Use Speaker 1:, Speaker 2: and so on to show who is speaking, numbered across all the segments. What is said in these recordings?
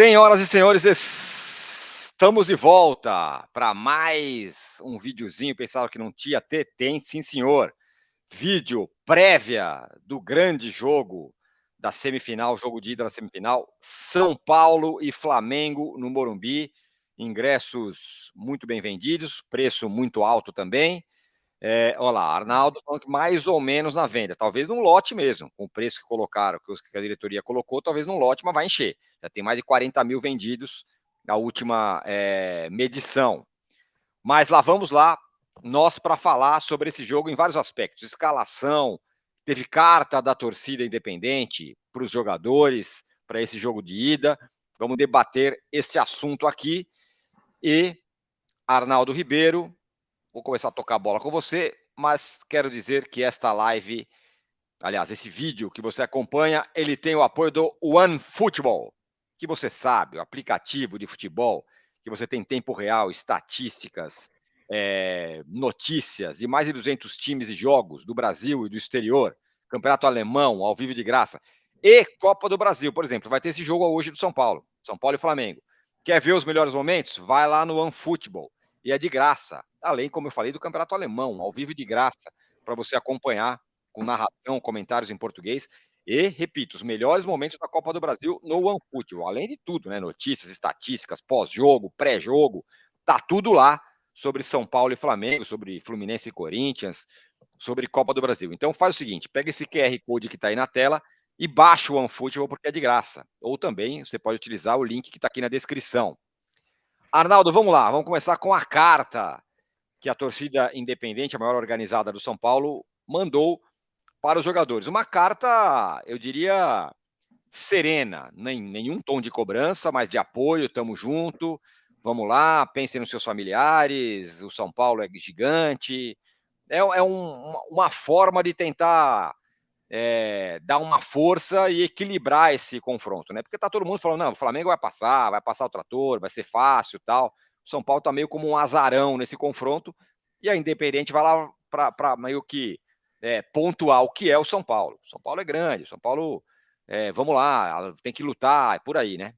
Speaker 1: Senhoras e senhores, estamos de volta para mais um videozinho. Pensaram que não tinha ter? Tem, sim, senhor. Vídeo prévia do grande jogo da semifinal, jogo de ida da semifinal, São Paulo e Flamengo no Morumbi. Ingressos muito bem vendidos, preço muito alto também. Olha lá, Arnaldo falando que mais ou menos na venda, talvez num lote mesmo, com o preço que colocaram, que a diretoria colocou, talvez num lote, mas vai encher. Já tem mais de 40 mil vendidos na última medição. Mas lá vamos lá, nós para falar sobre esse jogo em vários aspectos. Escalação, teve carta da torcida independente para os jogadores, para esse jogo de ida. Vamos debater este assunto aqui. E Arnaldo Ribeiro, vou começar a tocar a bola com você, mas quero dizer que esta live, aliás, esse vídeo que você acompanha, ele tem o apoio do OneFootball, que você sabe, o aplicativo de futebol, que você tem tempo real, estatísticas, notícias de mais de 200 times e jogos do Brasil e do exterior, campeonato alemão, ao vivo de graça, e Copa do Brasil, por exemplo, vai ter esse jogo hoje do São Paulo e Flamengo. Quer ver os melhores momentos? Vai lá no OneFootball. E é de graça. Além, como eu falei, do campeonato alemão, ao vivo de graça, para você acompanhar com narração, comentários em português. E, repito, os melhores momentos da Copa do Brasil no OneFootball. Além de tudo, né? Notícias, estatísticas, pós-jogo, pré-jogo. Tá tudo lá sobre São Paulo e Flamengo, sobre Fluminense e Corinthians, sobre Copa do Brasil. Então faz o seguinte, pega esse QR Code que está aí na tela e baixa o OneFootball porque é de graça. Ou também você pode utilizar o link que está aqui na descrição. Arnaldo, vamos lá, vamos começar com a carta que a torcida independente, a maior organizada do São Paulo, mandou para os jogadores. Uma carta, eu diria, serena, nenhum tom de cobrança, mas de apoio, tamo junto, vamos lá, pensem nos seus familiares, o São Paulo é gigante. Uma forma de tentar dar uma força e equilibrar esse confronto, né? Porque tá todo mundo falando, não, o Flamengo vai passar o trator, vai ser fácil, tal. O São Paulo tá meio como um azarão nesse confronto e a Independente vai lá para meio que pontuar o que é o São Paulo. O São Paulo é grande, o São Paulo, vamos lá, tem que lutar, é por aí, né?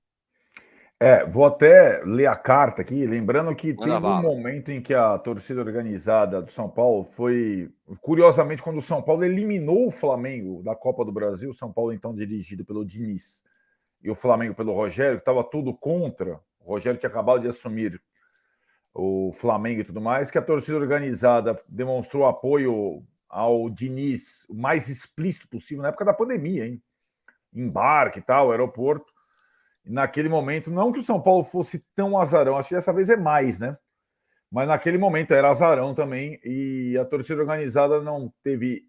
Speaker 2: Vou até ler a carta aqui, lembrando que
Speaker 1: Manda
Speaker 2: teve um
Speaker 1: bala.
Speaker 2: momento em que a torcida organizada do São Paulo foi, curiosamente, quando o São Paulo eliminou o Flamengo da Copa do Brasil, o São Paulo então dirigido pelo Diniz e o Flamengo pelo Rogério, que estava tudo contra, o Rogério tinha acabado de assumir o Flamengo e tudo mais, que a torcida organizada demonstrou apoio ao Diniz o mais explícito possível, na época da pandemia, hein? Embarque e tal, aeroporto. Naquele momento, não que o São Paulo fosse tão azarão, acho que dessa vez é mais, né? Mas naquele momento era azarão também e a torcida organizada não teve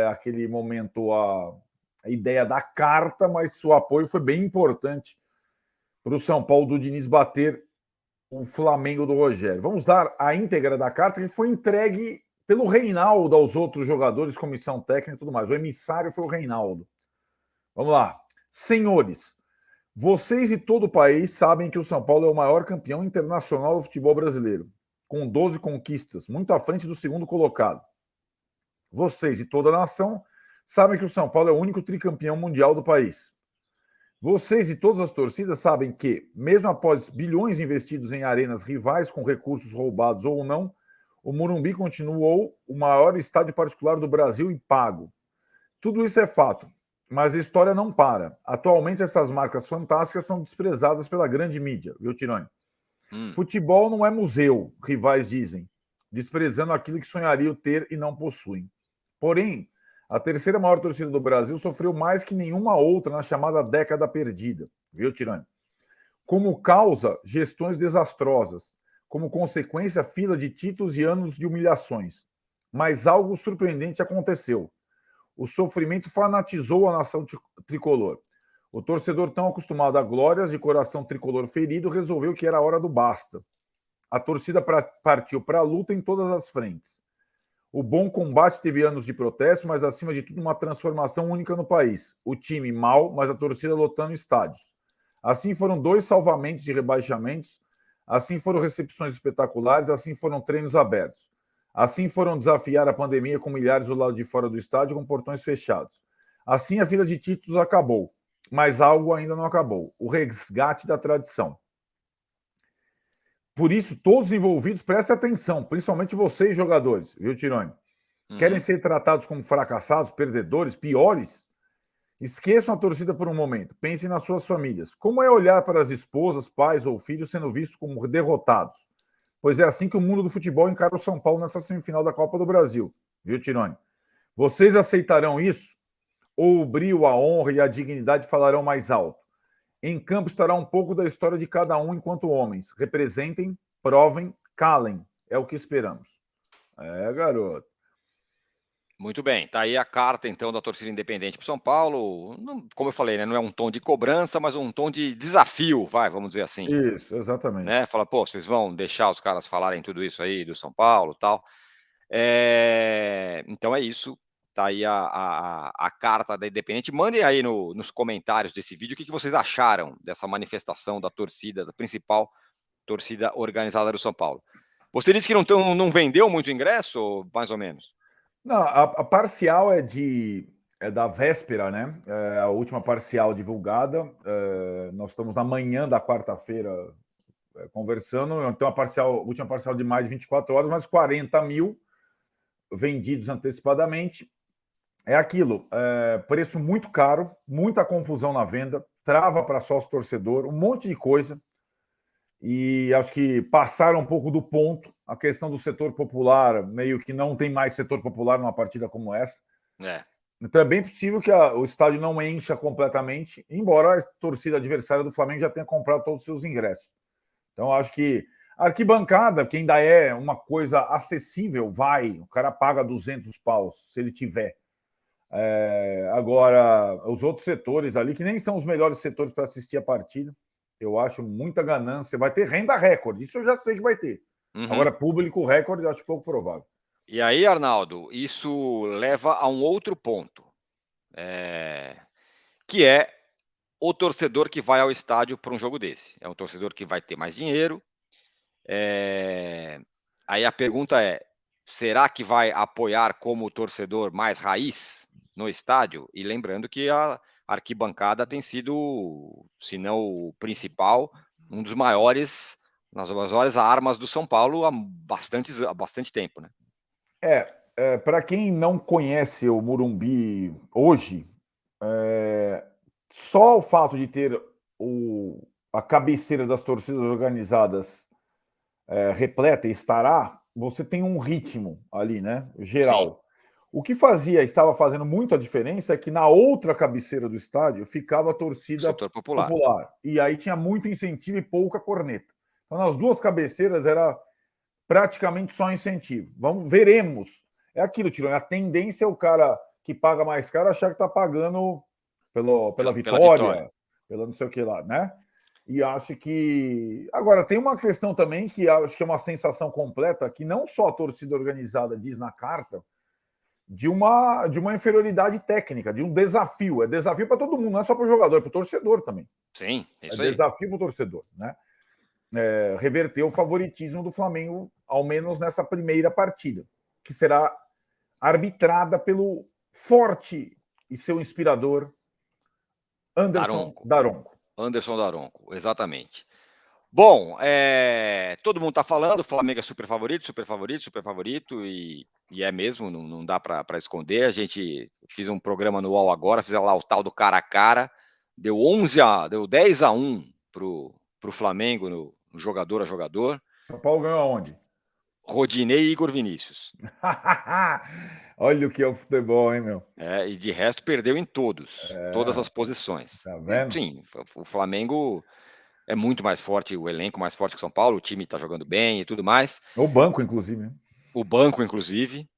Speaker 2: aquele momento a ideia da carta, mas o apoio foi bem importante para o São Paulo do Diniz bater o Flamengo do Rogério. Vamos dar a íntegra da carta que foi entregue pelo Reinaldo aos outros jogadores, comissão técnica e tudo mais. O emissário foi o Reinaldo. Vamos lá. Senhores, vocês e todo o país sabem que o São Paulo é o maior campeão internacional do futebol brasileiro, com 12 conquistas, muito à frente do segundo colocado. Vocês e toda a nação sabem que o São Paulo é o único tricampeão mundial do país. Vocês e todas as torcidas sabem que, mesmo após bilhões investidos em arenas rivais com recursos roubados ou não, o Morumbi continuou o maior estádio particular do Brasil e pago. Tudo isso é fato, mas a história não para. Atualmente, essas marcas fantásticas são desprezadas pela grande mídia, viu, Tironi? Futebol não é museu, rivais dizem, desprezando aquilo que sonhariam ter e não possuem. Porém, a terceira maior torcida do Brasil sofreu mais que nenhuma outra na chamada década perdida, viu, Tironi? Como causa, gestões desastrosas. Como consequência, fila de títulos e anos de humilhações. Mas algo surpreendente aconteceu. O sofrimento fanatizou a nação tricolor. O torcedor, tão acostumado a glórias de coração tricolor ferido, resolveu que era a hora do basta. A torcida partiu para a luta em todas as frentes. O bom combate teve anos de protesto, mas acima de tudo uma transformação única no país. O time mal, mas a torcida lotando estádios. Assim foram 2 salvamentos e rebaixamentos, assim foram recepções espetaculares, assim foram treinos abertos. Assim foram desafiar a pandemia com milhares do lado de fora do estádio com portões fechados. Assim a fila de títulos acabou. mas algo ainda não acabou. O resgate da tradição. Por isso, todos os envolvidos prestem atenção, principalmente vocês, jogadores, viu, Tironi? Querem ser tratados como fracassados, perdedores, piores? Esqueçam a torcida por um momento. Pensem nas suas famílias. Como é olhar para as esposas, pais ou filhos sendo vistos como derrotados? Pois é assim que o mundo do futebol encara o São Paulo nessa semifinal da Copa do Brasil. Viu, Tironi? Vocês aceitarão isso? Ou o brio, a honra e a dignidade falarão mais alto? Em campo estará um pouco da história de cada um enquanto homens. Representem, provem, calem. É o que esperamos. É, garoto.
Speaker 1: Muito bem, tá aí a carta então da torcida independente para São Paulo. Como eu falei, né, não é um tom de cobrança, mas um tom de desafio, vamos dizer assim,
Speaker 2: Isso, exatamente.
Speaker 1: né? Fala, pô, vocês vão deixar os caras falarem tudo isso aí do São Paulo, tal. Então é isso. Tá aí a carta da Independente. Mandem aí nos comentários desse vídeo o que vocês acharam dessa manifestação da torcida, da principal torcida organizada do São Paulo. Você disse que não vendeu muito ingresso, mais ou menos?
Speaker 2: Não, a parcial é da véspera, né? É a última parcial divulgada. Nós estamos na manhã da quarta-feira conversando. Então, a última parcial de mais de 24 horas, mas 40 mil vendidos antecipadamente. É aquilo, preço muito caro, muita confusão na venda, trava para sócio torcedor, um monte de coisa. E acho que passaram um pouco do ponto. A questão do setor popular, meio que não tem mais setor popular numa partida como essa. Então é bem possível que o estádio não encha completamente, embora a torcida adversária do Flamengo já tenha comprado todos os seus ingressos. Então acho que a arquibancada, que ainda é uma coisa acessível, o cara paga 200 paus, se ele tiver. Agora, os outros setores ali, que nem são os melhores setores para assistir a partida, eu acho muita ganância. Vai ter renda recorde, isso eu já sei que vai ter. Agora, público recorde, eu acho pouco provável.
Speaker 1: E aí, Arnaldo, isso leva a um outro ponto, que é o torcedor que vai ao estádio para um jogo desse. É um torcedor que vai ter mais dinheiro. Aí a pergunta é: será que vai apoiar como torcedor mais raiz no estádio? E lembrando que a arquibancada tem sido, se não o principal, um dos maiores, nas maiores armas do São Paulo há bastante tempo, né?
Speaker 2: Para quem não conhece o Morumbi hoje, só o fato de ter a cabeceira das torcidas organizadas repleta e estará, você tem um ritmo ali, né?
Speaker 1: Sim.
Speaker 2: Geral. O que estava fazendo muita diferença é que na outra cabeceira do estádio ficava a
Speaker 1: O
Speaker 2: torcida
Speaker 1: setor popular.
Speaker 2: popular. E aí tinha muito incentivo e pouca corneta. Então, nas duas cabeceiras era praticamente só incentivo. Veremos. É aquilo, Tironi. A tendência é o cara que paga mais caro achar que está pagando pela vitória, pela não sei o que lá, né? E acho que. Agora, tem uma questão também que acho que é uma sensação completa, que não só a torcida organizada diz na carta, de uma inferioridade técnica, de um desafio. É desafio para todo mundo, não é só para o jogador, é para o torcedor também.
Speaker 1: Sim, é isso
Speaker 2: aí.
Speaker 1: aí.
Speaker 2: Desafio para o torcedor, né? Reverter o favoritismo do Flamengo, ao menos nessa primeira partida, que será arbitrada pelo forte e seu inspirador Anderson Daronco.
Speaker 1: Anderson Daronco, exatamente. Bom, todo mundo está falando, o Flamengo é super favorito, super favorito, super favorito, e é mesmo, não dá para esconder. A gente fez um programa no UOL agora, fizemos lá o tal do cara a cara, deu 10-1 pro Flamengo no jogador a jogador.
Speaker 2: São Paulo ganhou aonde?
Speaker 1: Rodinei e Igor Vinícius.
Speaker 2: Olha o que é o futebol, hein, meu?
Speaker 1: E de resto perdeu em todas as posições.
Speaker 2: Tá vendo?
Speaker 1: Sim, o Flamengo é muito mais forte, o elenco mais forte que o São Paulo, o time está jogando bem e tudo mais.
Speaker 2: O banco, inclusive. Né?
Speaker 1: O banco, inclusive.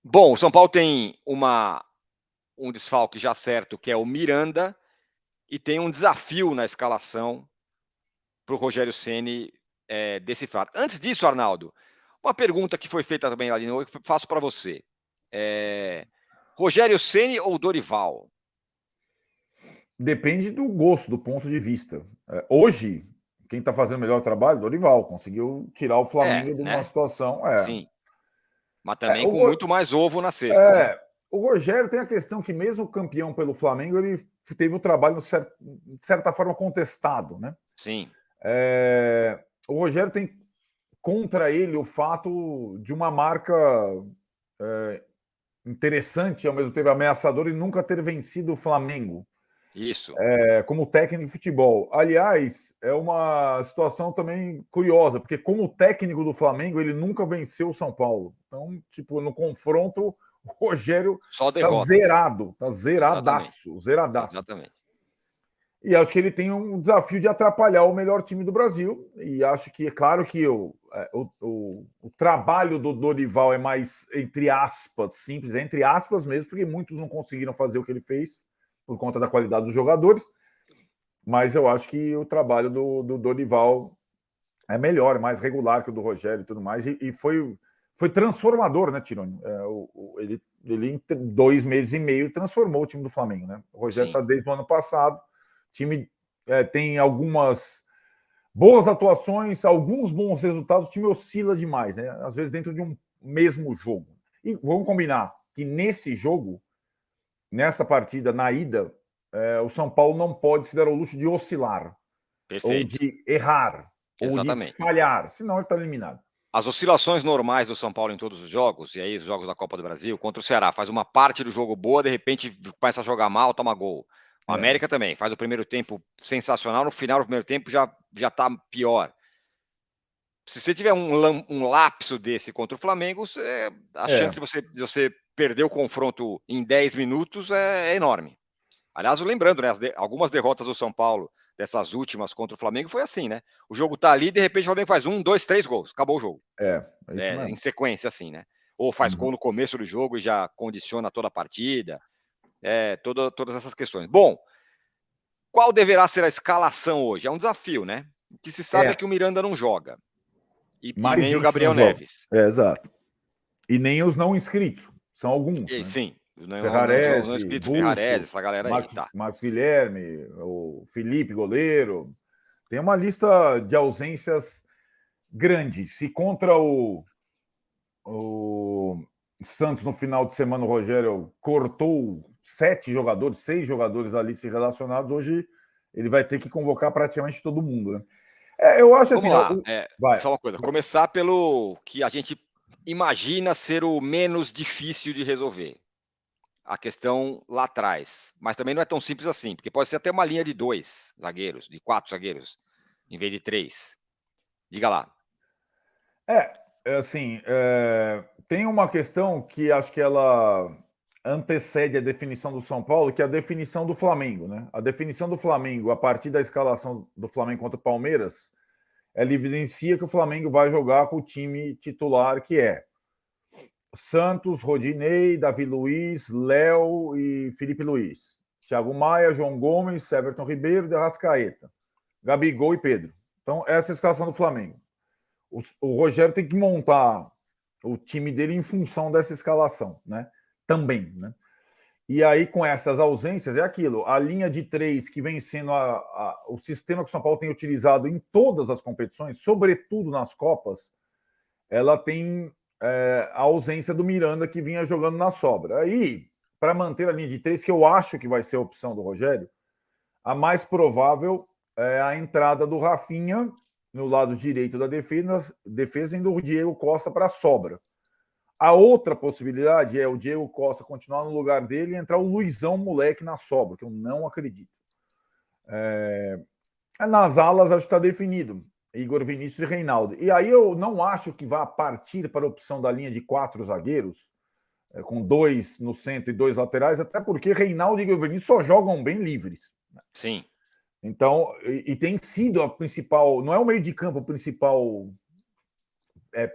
Speaker 1: Bom, o São Paulo tem um desfalque já certo, que é o Miranda, e tem um desafio na escalação para o Rogério Ceni decifrar. Antes disso, Arnaldo, uma pergunta que foi feita também ali, eu faço para você. Rogério Ceni ou Dorival?
Speaker 2: Depende do gosto, do ponto de vista. Hoje, quem está fazendo o melhor trabalho, Dorival, conseguiu tirar o Flamengo de uma situação.
Speaker 1: Sim. Mas também com muito mais ovo na cesta, né?
Speaker 2: O Rogério tem a questão que, mesmo campeão pelo Flamengo, ele teve o trabalho, de certa forma, contestado, né?
Speaker 1: Sim.
Speaker 2: O Rogério tem contra ele o fato de uma marca interessante e, ao mesmo tempo, ameaçadora e nunca ter vencido o Flamengo.
Speaker 1: Isso.
Speaker 2: Como técnico de futebol. Aliás, é uma situação também curiosa, porque como técnico do Flamengo, ele nunca venceu o São Paulo. Então, tipo, no confronto, o Rogério
Speaker 1: Só
Speaker 2: tá
Speaker 1: derrotas.
Speaker 2: zerado, tá
Speaker 1: Exatamente.
Speaker 2: zeradaço, zeradaço.
Speaker 1: Exatamente.
Speaker 2: E acho que ele tem um desafio de atrapalhar o melhor time do Brasil. E acho que, é claro que o trabalho do Dorival é mais, entre aspas, simples, entre aspas mesmo, porque muitos não conseguiram fazer o que ele fez por conta da qualidade dos jogadores. Mas eu acho que o trabalho do Dorival é melhor, é mais regular que o do Rogério e tudo mais. E foi transformador, né, Tironi? Ele, em 2 meses e meio, transformou o time do Flamengo, né? O Rogério está
Speaker 1: Sim.
Speaker 2: desde o ano passado. O time tem algumas boas atuações, alguns bons resultados. O time oscila demais, né? Às vezes dentro de um mesmo jogo. E vamos combinar que nesse jogo, nessa partida, na ida, o São Paulo não pode se dar ao luxo de oscilar, ou
Speaker 1: Perfeito.
Speaker 2: de errar, ou de
Speaker 1: Exatamente.
Speaker 2: falhar, senão ele está eliminado.
Speaker 1: As oscilações normais do São Paulo em todos os jogos, e aí os jogos da Copa do Brasil, contra o Ceará, faz uma parte do jogo boa, de repente começa a jogar mal, toma gol. O
Speaker 2: É,
Speaker 1: América também, faz o primeiro tempo sensacional, no final do primeiro tempo já tá pior. Se você tiver um lapso desse contra o Flamengo, a chance
Speaker 2: é,
Speaker 1: de você perder o confronto em 10 minutos é enorme. Aliás, lembrando, né, algumas derrotas do São Paulo, dessas últimas contra o Flamengo, foi assim, né? O jogo tá ali, de repente o Flamengo faz 1, 2, 3 gols, acabou o jogo.
Speaker 2: é isso
Speaker 1: Em
Speaker 2: mesmo.
Speaker 1: sequência, assim, né? Ou faz
Speaker 2: Uhum.
Speaker 1: gol no começo do jogo e já condiciona toda a partida. Todas essas questões. Bom, qual deverá ser a escalação hoje? É um desafio, né? O que se sabe é que
Speaker 2: É,
Speaker 1: o Miranda não joga. E
Speaker 2: mais
Speaker 1: nem o
Speaker 2: gente não
Speaker 1: Gabriel
Speaker 2: joga.
Speaker 1: Neves.
Speaker 2: Exato. E nem os não inscritos, são alguns,
Speaker 1: E
Speaker 2: né?
Speaker 1: sim, não
Speaker 2: Ferrarese,
Speaker 1: escrito Ferrarese,
Speaker 2: Busto,
Speaker 1: essa galera aí, tá.
Speaker 2: Marcos Guilherme, o Felipe, goleiro. Tem uma lista de ausências grande. Se contra o Santos no final de semana o Rogério cortou 7 jogadores, 6 jogadores da lista relacionados, hoje ele vai ter que convocar praticamente todo mundo, né? Eu acho assim,
Speaker 1: Vamos lá.
Speaker 2: vai.
Speaker 1: Só uma coisa. Começar pelo que a gente imagina ser o menos difícil de resolver. A questão lá atrás. Mas também não é tão simples assim, porque pode ser até uma linha de 2 zagueiros, de 4 zagueiros, em vez de 3. Diga lá.
Speaker 2: Assim, tem uma questão que acho que ela antecede a definição do São Paulo, que é a definição do Flamengo, né? A definição do Flamengo, a partir da escalação do Flamengo contra o Palmeiras, ela evidencia que o Flamengo vai jogar com o time titular, que é Santos, Rodinei, Davi Luiz, Léo e Felipe Luiz. Thiago Maia, João Gomes, Everton Ribeiro, De Arrascaeta, Gabigol e Pedro. Então, essa é a escalação do Flamengo. O Rogério tem que montar o time dele em função dessa escalação, né? Também, né? E aí, com essas ausências, é aquilo. A linha de 3 que vem sendo o sistema que o São Paulo tem utilizado em todas as competições, sobretudo nas Copas, ela tem a ausência do Miranda que vinha jogando na sobra. Aí, para manter a linha de 3, que eu acho que vai ser a opção do Rogério, a mais provável é a entrada do Rafinha no lado direito da defesa indo o Diego Costa para a sobra. A outra possibilidade é o Diego Costa continuar no lugar dele e entrar o Luizão moleque na sobra, que eu não acredito. Nas alas, acho que está definido. Igor Vinícius e Reinaldo. E aí eu não acho que vá partir para a opção da linha de 4 zagueiros, com 2 no centro e 2 laterais, até porque Reinaldo e Igor Vinícius só jogam bem livres.
Speaker 1: Sim.
Speaker 2: Então, e tem sido a principal, não é o meio de campo o principal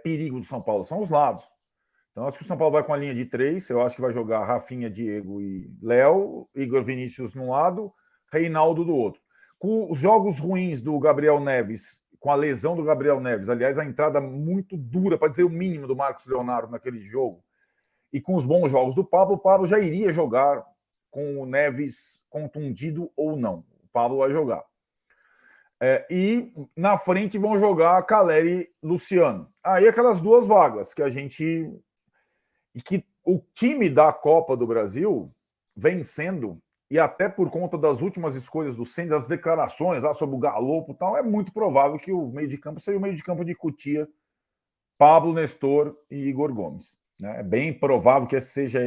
Speaker 2: perigo do São Paulo, são os lados. Então, acho que o São Paulo vai com a linha de 3, eu acho que vai jogar Rafinha, Diego e Léo, Igor Vinícius num lado, Reinaldo do outro. Com os jogos ruins do Gabriel Neves, com a lesão do Gabriel Neves, aliás, a entrada muito dura, para dizer o mínimo, do Marcos Leonardo naquele jogo, e com os bons jogos do Pablo, o Pablo já iria jogar com o Neves contundido ou não. O Pablo vai jogar. E na frente vão jogar Caleri e Luciano. Aí aquelas duas vagas que a gente. E que o time da Copa do Brasil vem sendo, e até por conta das últimas escolhas do Ceni, das declarações sobre o Galopo e tal, é muito provável que o meio de campo seja o meio de campo de Cotia, Pablo, Nestor e Igor Gomes. Né? É bem provável que essa seja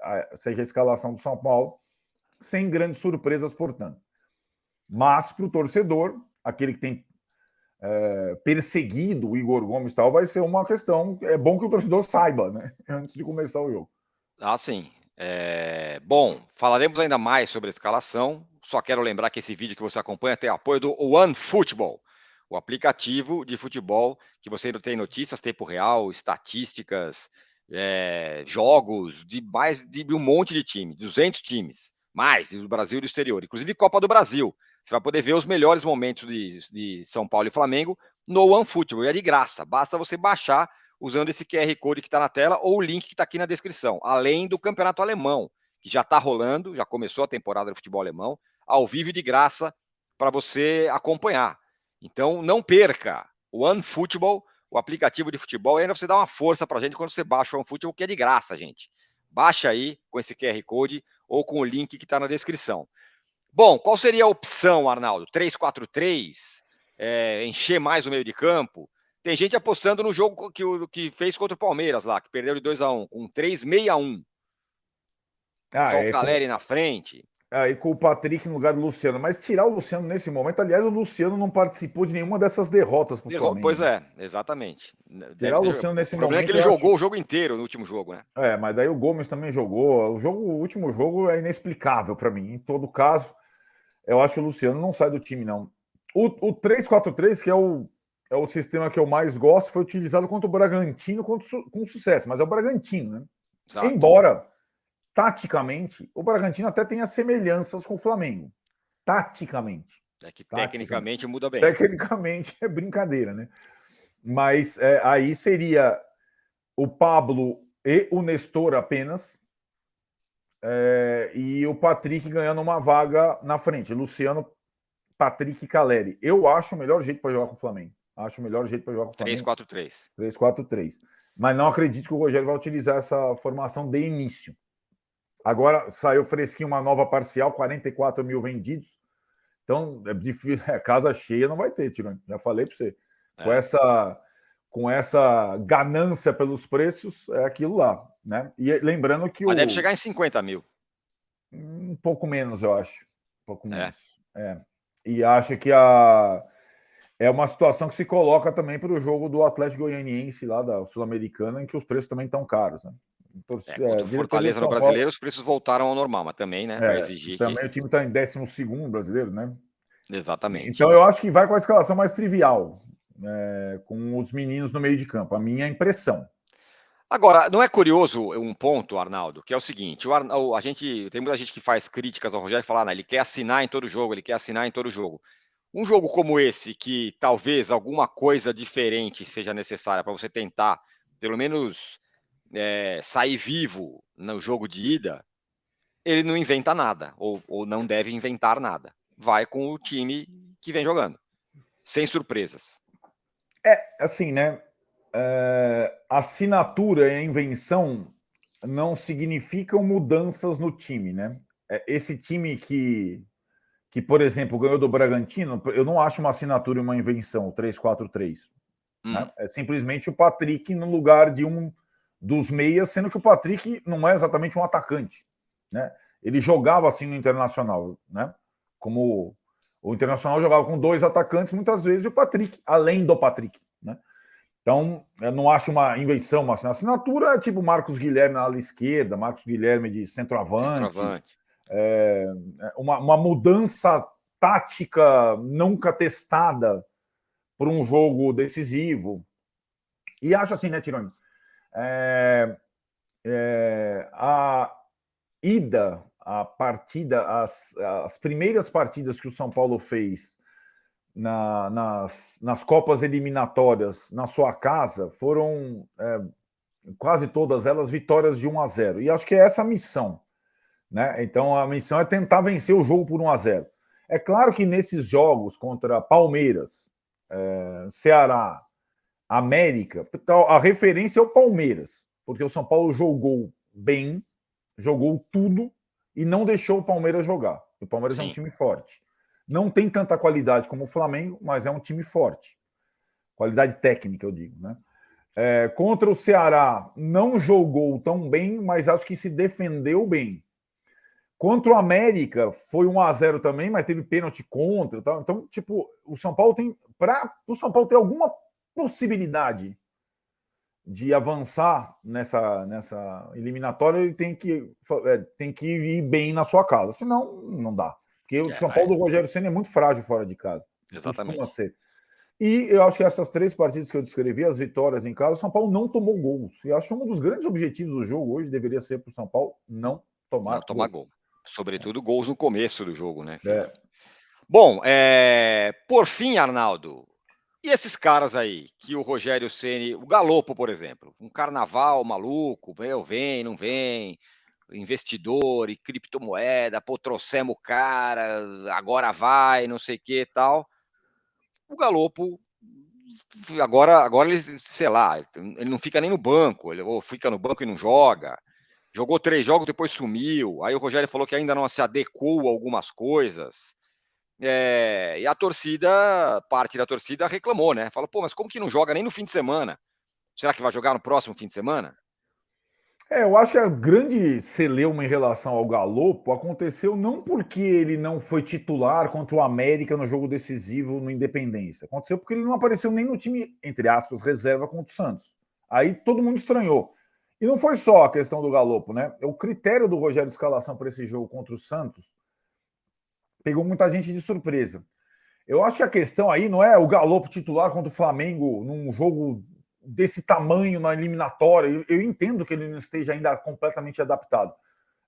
Speaker 2: a escalação do São Paulo, sem grandes surpresas, portanto. Mas para o torcedor, aquele que tem perseguido o Igor Gomes e tal, vai ser uma questão. É bom que o torcedor saiba, né? Antes de começar o jogo.
Speaker 1: Ah, sim. Bom, falaremos ainda mais sobre a escalação. Só quero lembrar que esse vídeo que você acompanha tem apoio do OneFootball, o aplicativo de futebol que você tem notícias tempo real, estatísticas, jogos de mais de um monte de time, 200 times, mais do Brasil e do exterior, inclusive Copa do Brasil. Você vai poder ver os melhores momentos de São Paulo e Flamengo no OneFootball. E é de graça, basta você baixar usando esse QR Code que está na tela ou o link que está aqui na descrição. Além do campeonato alemão, que já está rolando, já começou a temporada do futebol alemão, ao vivo e de graça para você acompanhar. Então, não perca o OneFootball, o aplicativo de futebol, e ainda você dá uma força para a gente quando você baixa o OneFootball, que é de graça, gente. Baixa aí com esse QR Code ou com o link que está na descrição. Bom, qual seria a opção, Arnaldo? 3-4-3? Encher mais o meio de campo? Tem gente apostando no jogo que fez contra o Palmeiras lá, que perdeu de 2-1, com 3-6-1. Só o Caleri na frente.
Speaker 2: Aí com o Patrick no lugar do Luciano. Mas tirar o Luciano nesse momento, aliás, o Luciano não participou de nenhuma dessas derrotas para o Flamengo.
Speaker 1: Pois é, exatamente.
Speaker 2: Tirar o Luciano nesse momento.
Speaker 1: O problema é que ele jogou o jogo inteiro no último jogo, né?
Speaker 2: Mas daí o Gomes também jogou. O último jogo é inexplicável para mim. Em todo caso, eu acho que o Luciano não sai do time, não. O 3-4-3, que é o sistema que eu mais gosto, foi utilizado contra o Bragantino com sucesso, mas é o Bragantino, né? Exato. Embora, taticamente, o Bragantino até tenha semelhanças com o Flamengo. Taticamente.
Speaker 1: É que tecnicamente muda bem.
Speaker 2: Tecnicamente é brincadeira, né? Mas aí seria o Pablo e o Nestor apenas, e o Patrick ganhando uma vaga na frente. Luciano, Patrick e Caleri. Eu acho o melhor jeito para jogar com o Flamengo. Acho o melhor jeito para jogar com o Flamengo.
Speaker 1: 3-4-3.
Speaker 2: 3-4-3. Mas não acredito que o Rogério vai utilizar essa formação de início. Agora saiu fresquinho uma nova parcial, 44 mil vendidos. Então, é difícil, casa cheia não vai ter, Tirone. Já falei para você. Com essa ganância pelos preços, é aquilo lá, né? E lembrando que
Speaker 1: Mas deve chegar em 50 mil.
Speaker 2: Um pouco menos, eu acho. Um pouco menos.
Speaker 1: É.
Speaker 2: E acho que é uma situação que se coloca também para o jogo do Atlético Goianiense lá da Sul-Americana, em que os preços também estão caros, né?
Speaker 1: Contra o Fortaleza no Brasileiro, os preços voltaram ao normal, mas também, né, vai exigir
Speaker 2: também o time está em 12º Brasileiro, né?
Speaker 1: Exatamente.
Speaker 2: Então eu acho que vai com a escalação mais trivial, com os meninos no meio de campo, a minha impressão.
Speaker 1: Agora, não é curioso um ponto, Arnaldo, que é o seguinte, tem muita gente que faz críticas ao Rogério e fala, ele quer assinar em todo jogo, ele quer assinar em todo jogo. Um jogo como esse, que talvez alguma coisa diferente seja necessária para você tentar, pelo menos, sair vivo no jogo de ida, ele não inventa nada, ou não deve inventar nada. Vai com o time que vem jogando, sem surpresas.
Speaker 2: Assim, né? Assinatura e invenção não significam mudanças no time, né? Esse time que, por exemplo, ganhou do Bragantino, eu não acho uma assinatura e uma invenção, o 3-4-3. Né? É simplesmente o Patrick no lugar de um dos meias, sendo que o Patrick não é exatamente um atacante. Né? Ele jogava assim no Internacional, né? Como o Internacional jogava com 2 atacantes, muitas vezes, e o Patrick, além do Patrick. Né? Então, eu não acho uma invenção, uma assinatura, é tipo Marcos Guilherme na ala esquerda, Marcos Guilherme de centroavante. Uma mudança tática nunca testada por um jogo decisivo. E acho assim, né, Tironi? A ida, a partida, as primeiras partidas que o São Paulo fez nas Copas eliminatórias na sua casa foram quase todas elas vitórias de 1-0. E acho que é essa a missão. Né? Então a missão é tentar vencer o jogo por 1-0. É claro que nesses jogos contra Palmeiras, Ceará, América, a referência é o Palmeiras, porque o São Paulo jogou bem, jogou tudo e não deixou o Palmeiras jogar. O Palmeiras é um time forte. Não tem tanta qualidade como o Flamengo, mas é um time forte. Qualidade técnica, eu digo, né? Contra o Ceará, não jogou tão bem, mas acho que se defendeu bem. Contra o América, foi 1-0 também, mas teve pênalti contra. Tal. Então, tipo, o São Paulo tem. Para o São Paulo ter alguma possibilidade de avançar nessa eliminatória, ele tem que ir bem na sua casa. Senão, não dá. Porque o São Paulo do Rogério Ceni é muito frágil fora de casa.
Speaker 1: Exatamente.
Speaker 2: Costuma ser. E eu acho que essas 3 partidas que eu descrevi, as vitórias em casa, o São Paulo não tomou gols. E eu acho que um dos grandes objetivos do jogo hoje deveria ser para o São Paulo não tomar
Speaker 1: gol. Sobretudo gols no começo do jogo, né?
Speaker 2: Bom,
Speaker 1: por fim, Arnaldo, e esses caras aí, que o Rogério Ceni, o Galopo, por exemplo, um carnaval maluco, vem, não vem, investidor e criptomoeda, pô, trouxemos o cara, agora vai, não sei o que e tal. O Galopo, agora ele, sei lá, ele não fica nem no banco, ele ou fica no banco e não joga. Jogou 3 jogos, depois sumiu. Aí o Rogério falou que ainda não se adequou a algumas coisas. E a torcida, parte da torcida reclamou, né? Falou, pô, mas como que não joga nem no fim de semana? Será que vai jogar no próximo fim de semana?
Speaker 2: Eu acho que a grande celeuma em relação ao Galopo aconteceu não porque ele não foi titular contra o América no jogo decisivo no Independência. Aconteceu porque ele não apareceu nem no time, entre aspas, reserva contra o Santos. Aí todo mundo estranhou. E não foi só a questão do Galopo, né? O critério do Rogério de escalação para esse jogo contra o Santos pegou muita gente de surpresa. Eu acho que a questão aí não é o Galopo titular contra o Flamengo num jogo desse tamanho na eliminatória. Eu entendo que ele não esteja ainda completamente adaptado.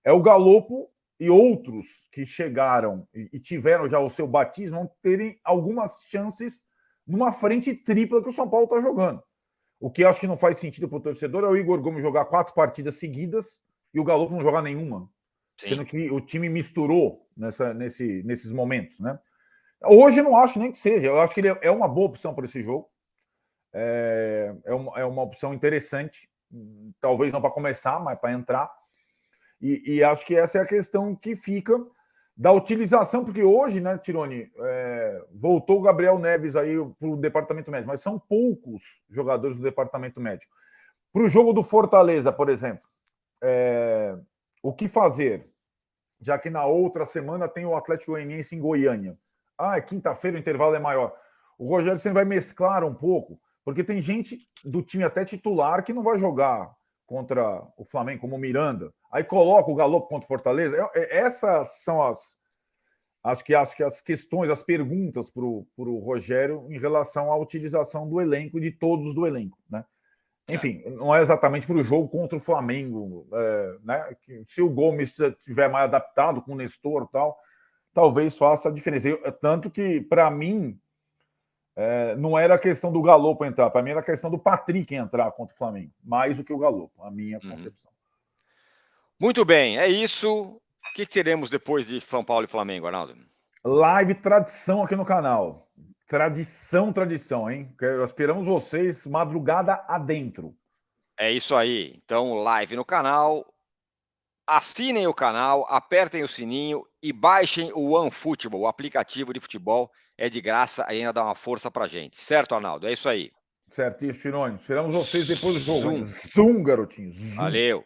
Speaker 2: É o Galopo e outros que chegaram e tiveram já o seu batismo terem algumas chances numa frente tripla que o São Paulo está jogando. O que eu acho que não faz sentido para o torcedor é o Igor Gomes jogar 4 partidas seguidas e o Galopo não jogar nenhuma. Sim. Sendo que o time misturou nesses momentos, né? Hoje eu não acho nem que seja. Eu acho que ele é uma boa opção para esse jogo. É uma opção interessante. Talvez não para começar, mas para entrar. E acho que essa é a questão que fica da utilização, porque hoje, né, Tironi, voltou o Gabriel Neves aí para o departamento médico, mas são poucos jogadores do departamento médico. Para o jogo do Fortaleza, por exemplo, o que fazer? Já que na outra semana tem o Atlético Goianiense em Goiânia. Quinta-feira o intervalo é maior. O Rogério Ceni vai mesclar um pouco, porque tem gente do time até titular que não vai jogar contra o Flamengo, como o Miranda. Aí coloca o Galopo contra o Fortaleza. Essas são acho que as questões, as perguntas para o Rogério em relação à utilização do elenco e de todos do elenco, né? Enfim, não é exatamente para o jogo contra o Flamengo, né? Se o Gomes estiver mais adaptado com o Nestor e tal, talvez faça a diferença. Tanto que, para mim, não era a questão do Galopo entrar, para mim era a questão do Patrick entrar contra o Flamengo, mais do que o Galopo, a minha concepção.
Speaker 1: Muito bem, é isso. O que teremos depois de São Paulo e Flamengo, Arnaldo?
Speaker 2: Live tradição aqui no canal. Tradição, hein? Esperamos vocês madrugada adentro.
Speaker 1: É isso aí. Então, live no canal. Assinem o canal, apertem o sininho e baixem o OneFootball, o aplicativo de futebol. É de graça, ainda dá uma força pra gente. Certo, Arnaldo? É isso aí.
Speaker 2: Certíssimo, Tironi. Esperamos vocês depois do jogo. Zoom, garotinho. Zoom.
Speaker 1: Valeu.